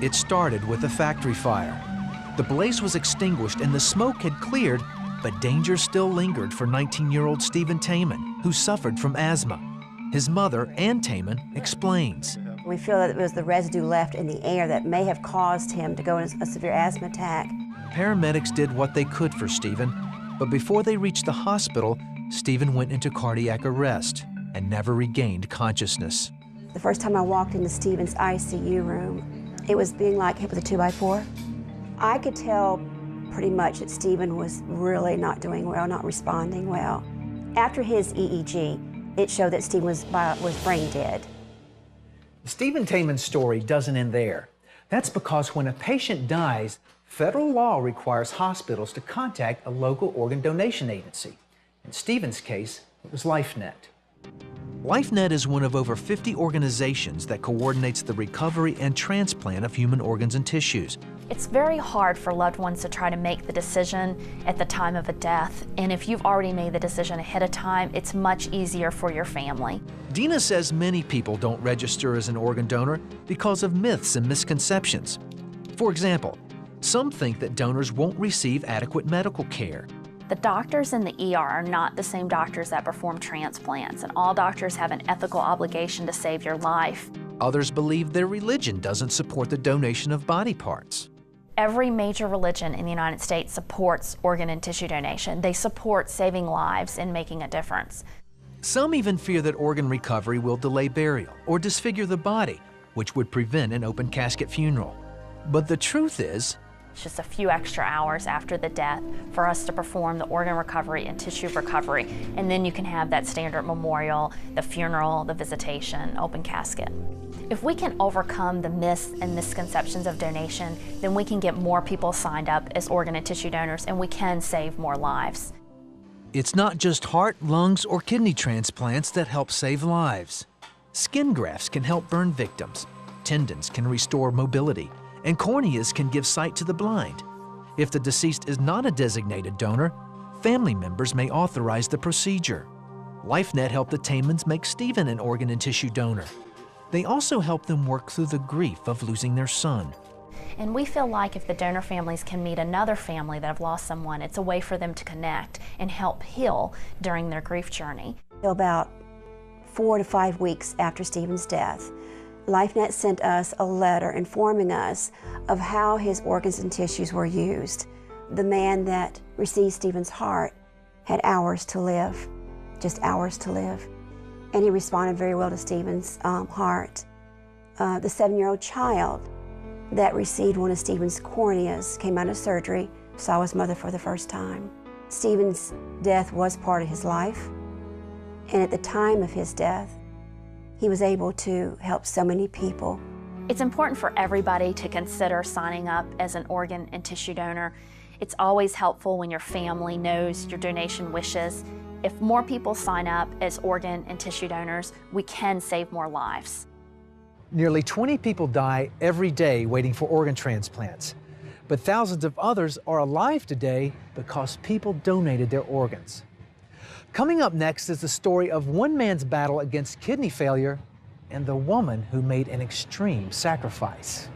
It started with a factory fire. The blaze was extinguished and the smoke had cleared, but danger still lingered for 19-year-old Stephen Taman, who suffered from asthma. His mother, Ann Taman, explains. We feel that it was the residue left in the air that may have caused him to go into a severe asthma attack. Paramedics did what they could for Stephen, but before they reached the hospital, Stephen went into cardiac arrest and never regained consciousness. The first time I walked into Stephen's ICU room, it was being like hit with a 2x4. I could tell pretty much that Stephen was really not doing well, not responding well. After his EEG, it showed that Stephen was brain dead. Stephen Taman's story doesn't end there. That's because when a patient dies, federal law requires hospitals to contact a local organ donation agency. In Stephen's case, it was LifeNet. LifeNet is one of over 50 organizations that coordinates the recovery and transplant of human organs and tissues. It's very hard for loved ones to try to make the decision at the time of a death, and if you've already made the decision ahead of time, it's much easier for your family. Dina says many people don't register as an organ donor because of myths and misconceptions. For example, some think that donors won't receive adequate medical care. The doctors in the ER are not the same doctors that perform transplants, and all doctors have an ethical obligation to save your life. Others believe their religion doesn't support the donation of body parts. Every major religion in the United States supports organ and tissue donation. They support saving lives and making a difference. Some even fear that organ recovery will delay burial or disfigure the body, which would prevent an open casket funeral. But the truth is, it's just a few extra hours after the death for us to perform the organ recovery and tissue recovery, and then you can have that standard memorial, the funeral, the visitation, open casket. If we can overcome the myths and misconceptions of donation, then we can get more people signed up as organ and tissue donors, and we can save more lives. It's not just heart, lungs, or kidney transplants that help save lives. Skin grafts can help burn victims, tendons can restore mobility, and corneas can give sight to the blind. If the deceased is not a designated donor, family members may authorize the procedure. LifeNet helped the Tamans make Stephen an organ and tissue donor. They also help them work through the grief of losing their son. And we feel like if the donor families can meet another family that have lost someone, it's a way for them to connect and help heal during their grief journey. About 4 to 5 weeks after Stephen's death, LifeNet sent us a letter informing us of how his organs and tissues were used. The man that received Stephen's heart had hours to live, just hours to live. And he responded very well to Stephen's heart. The 7-year-old child that received one of Stephen's corneas came out of surgery, saw his mother for the first time. Stephen's death was part of his life, and at the time of his death, he was able to help so many people. It's important for everybody to consider signing up as an organ and tissue donor. It's always helpful when your family knows your donation wishes. If more people sign up as organ and tissue donors, we can save more lives. Nearly 20 people die every day waiting for organ transplants, but thousands of others are alive today because people donated their organs. Coming up next is the story of one man's battle against kidney failure and the woman who made an extreme sacrifice.